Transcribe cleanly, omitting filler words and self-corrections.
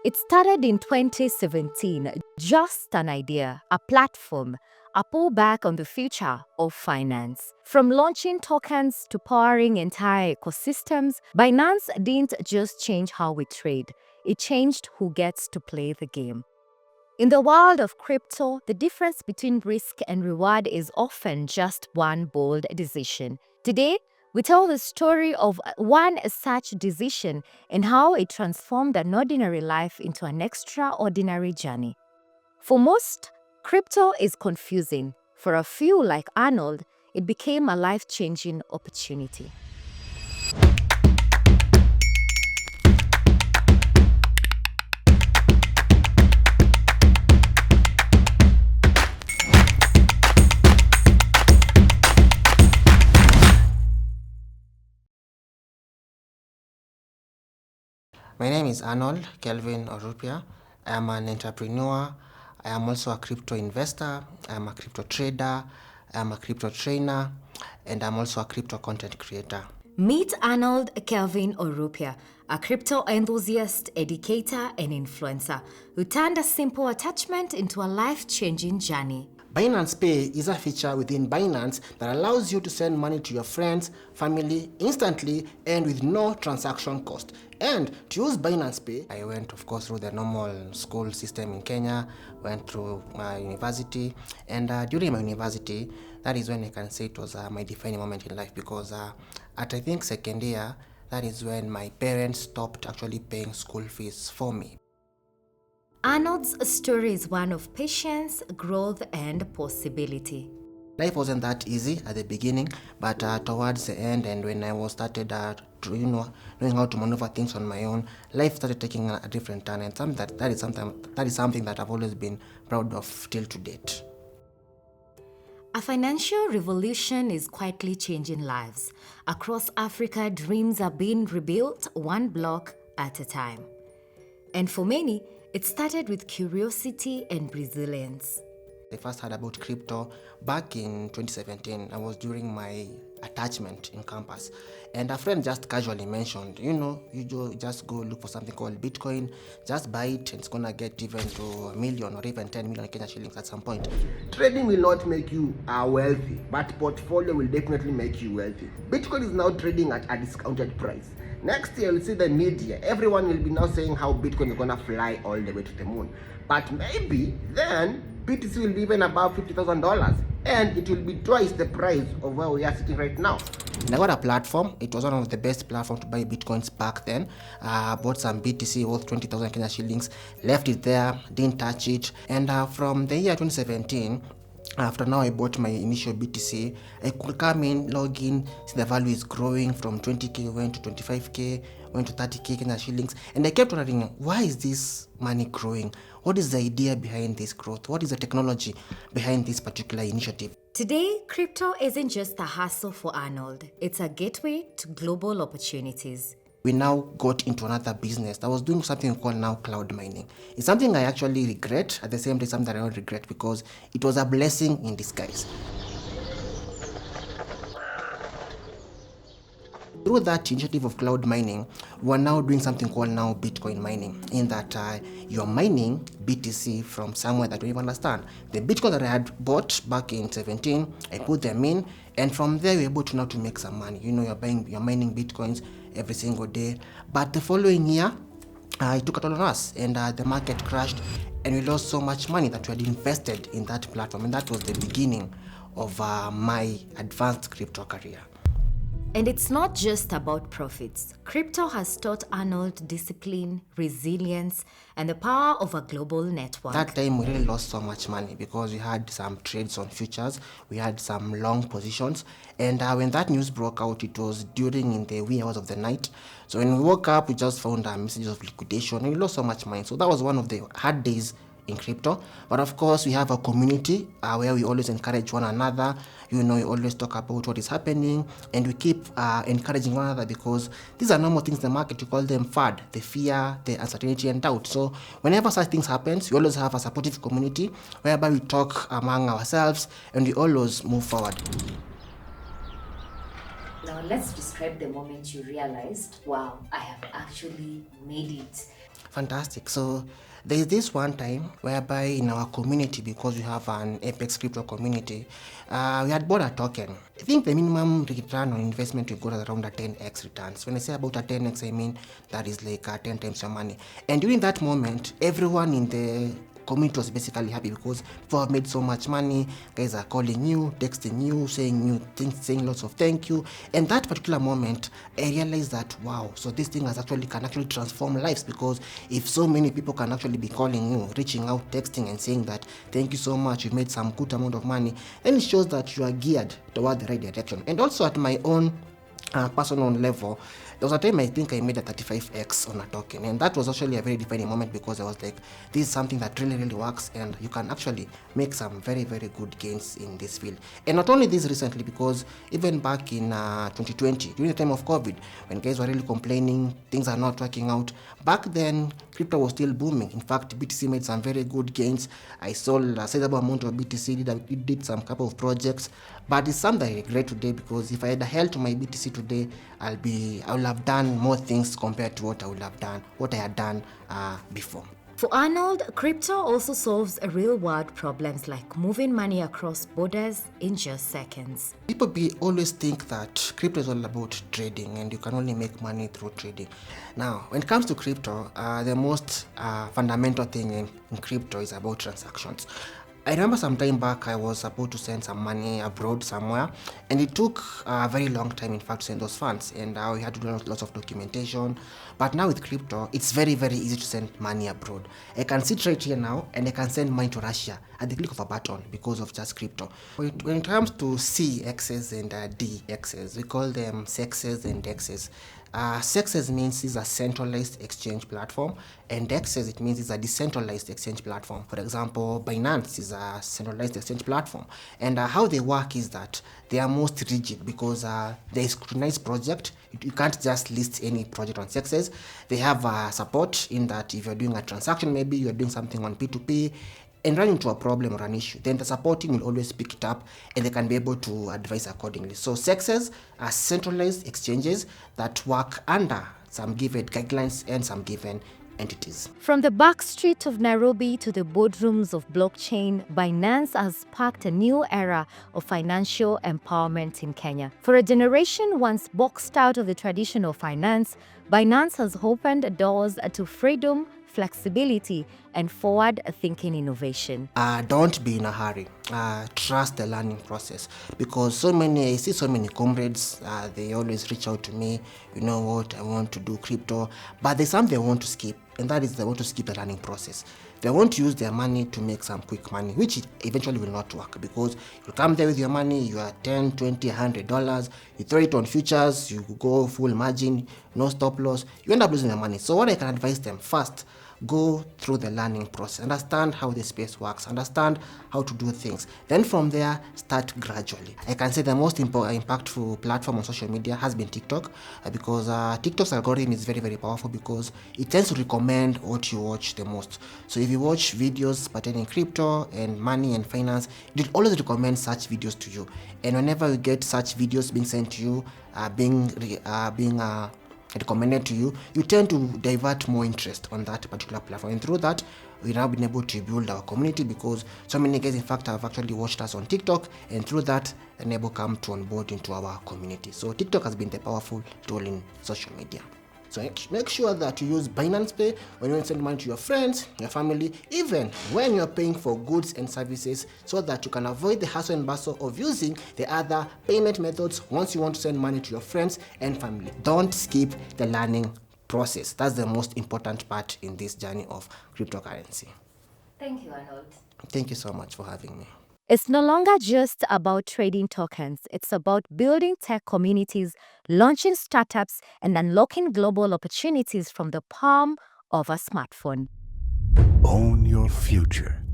It started in 2017, just an idea, a platform, a pullback on the future of finance. From launching tokens to powering entire ecosystems, Binance didn't just change how we trade, it changed who gets to play the game. In the world of crypto, the difference between risk and reward is often just one bold decision. Today, we tell the story of one such decision and how it transformed an ordinary life into an extraordinary journey. For most, crypto is confusing. For a few, like Arnold, it became a life changing opportunity. My name is Arnold Kelvin Orupia. I am an entrepreneur. I am also a crypto investor. I am a crypto trader. I am a crypto trainer. And I'm also a crypto content creator. Meet Arnold Kelvin Orupia, a crypto enthusiast, educator, and influencer who turned a simple attachment into a life changing journey. Binance Pay is a feature within Binance that allows you to send money to your friends, family instantly and with no transaction cost. And to use Binance Pay, I went, of course, through the normal school system in Kenya, went through my university, and during my university, that is when I can say it was my defining moment in life because at I think second year, that is when my parents stopped actually paying school fees for me. Arnold's story is one of patience, growth, and possibility. Life wasn't that easy at the beginning, but towards the end and when I was started knowing how to maneuver things on my own, life started taking a different turn, and that is something that I've always been proud of till to date. A financial revolution is quietly changing lives. Across Africa, dreams are being rebuilt one block at a time. And for many, it started with curiosity and resilience. I first heard about crypto back in 2017. I was during my attachment in campus, and a friend just casually mentioned, you just go look for something called Bitcoin, just buy it, and it's gonna get even to a million or even 10 million Kenya shillings at some point. Trading will not make you wealthy, but portfolio will definitely make you wealthy. Bitcoin is now trading at a discounted price. Next year, you'll see the media. Everyone will be now saying how Bitcoin is gonna fly all the way to the moon. But maybe then BTC will be even above $50,000, and it will be twice the price of where we are sitting right now. And I got a platform. It was one of the best platforms to buy Bitcoins back then. Bought some BTC worth 20,000 Kenya shillings, left it there, didn't touch it. And from the year 2017, after now I bought my initial BTC, I could come in, log in, see the value is growing from 20k, went to 25k, went to 30k Kenya shillings, and I kept wondering, why is this money growing? What is the idea behind this growth? What is the technology behind this particular initiative? Today, crypto isn't just a hustle for Arnold, it's a gateway to global opportunities. We now got into another business that was doing something called now cloud mining. It's something I actually regret, at the same time something that I don't regret because it was a blessing in disguise. Through that initiative of cloud mining, we're now doing something called now Bitcoin mining, in that you're mining BTC from somewhere that we don't understand. The Bitcoin that I had bought back in 17, I put them in, and from there you're able to now to make some money. You're mining Bitcoins every single day. But the following year, it took a toll on us, and the market crashed, and we lost so much money that we had invested in that platform, and that was the beginning of my advanced crypto career. And it's not just about profits. Crypto has taught Arnold discipline, resilience, and the power of a global network. That time we really lost so much money because we had some trades on futures, we had some long positions, and when that news broke out, it was during in the wee hours of the night. So when we woke up, we just found messages of liquidation, and we lost so much money. So that was one of the hard days in crypto. But of course, we have a community where we always encourage one another. We always talk about what is happening, and we keep encouraging one another because these are normal things in the market. We call them FUD, the fear, the uncertainty, and doubt. So whenever such things happens, we always have a supportive community whereby we talk among ourselves and we always move forward. Now let's describe the moment you realized, wow, I have actually made it. Fantastic. So there's this one time whereby in our community, because we have an Apex crypto community, we had bought a token. I think the minimum return on investment we got is around a 10x returns. When I say about a 10x, I mean that is like 10 times your money. And during that moment, everyone in the community was basically happy because people have made so much money. Guys are calling you, texting you, saying new things, saying lots of thank you. And that particular moment, I realized that wow, so this thing can actually transform lives, because if so many people can actually be calling you, reaching out, texting, and saying that thank you so much, you've made some good amount of money, then it shows that you are geared toward the right direction. And also at my own personal level, there was a time I think I made a 35x on a token, and that was actually a very defining moment, because I was like, this is something that really works, and you can actually make some very good gains in this field. And not only this recently, because even back in 2020, during the time of COVID, when guys were really complaining things are not working out, back then crypto was still booming. In fact, BTC made some very good gains. I sold a sizable amount of BTC, did some couple of projects, but it's something I regret today, because if I had held to my BTC today, I will have done more things compared to what I had done before. For Arnold, crypto also solves real-world problems like moving money across borders in just seconds. People always think that crypto is all about trading and you can only make money through trading. Now, when it comes to crypto, the most fundamental thing in crypto is about transactions. I remember some time back I was about to send some money abroad somewhere, and it took a very long time, in fact, to send those funds, and we had to do lots of documentation. But now with crypto, it's very easy to send money abroad. I can sit right here now and I can send money to Russia at the click of a button because of just crypto. When it comes to CXs and DXs, we call them SEXs and DEXs. SEXs means it's a centralized exchange platform, and DEXs, it means it's a decentralized exchange platform. For example, Binance is a centralized exchange platform, and how they work is that they are most rigid, because they scrutinize project. You can't just list any project on SEXs. They have support in that if you're doing a transaction, maybe you're doing something on P2P, and run into a problem or an issue, then the support team will always pick it up and they can be able to advise accordingly. So SEXs are centralized exchanges that work under some given guidelines and some given entities. From the backstreet of Nairobi to the boardrooms of blockchain, Binance has sparked a new era of financial empowerment in Kenya. For a generation once boxed out of the tradition of finance, Binance has opened doors to freedom, flexibility, and forward-thinking innovation. Don't be in a hurry. Trust the learning process, because I see so many comrades, they always reach out to me, you know what, I want to do crypto, but there's something they want to skip, and that is they want to skip the learning process. They want to use their money to make some quick money, which eventually will not work, because you come there with your money, you are $10, $20, $100, you throw it on futures, you go full margin, no stop loss, you end up losing your money. So what I can advise them, first, go through the learning process, understand how the space works, understand how to do things. Then from there, start gradually. I can say the most impactful platform on social media has been TikTok, because TikTok's algorithm is very powerful, because it tends to recommend what you watch the most. So if you watch videos pertaining crypto and money and finance, it will always recommend such videos to you. And whenever you get such videos being sent to you, being recommended to you, you tend to divert more interest on that particular platform, and through that we've now been able to build our community, because so many guys in fact have actually watched us on TikTok, and through that they're able to come to onboard into our community. So TikTok has been the powerful tool in social media. So make sure that you use Binance Pay when you want to send money to your friends, your family, even when you're paying for goods and services, so that you can avoid the hassle and bustle of using the other payment methods once you want to send money to your friends and family. Don't skip the learning process. That's the most important part in this journey of cryptocurrency. Thank you, Arnold. Thank you so much for having me. It's no longer just about trading tokens. It's about building tech communities, launching startups, and unlocking global opportunities from the palm of a smartphone. Own your future.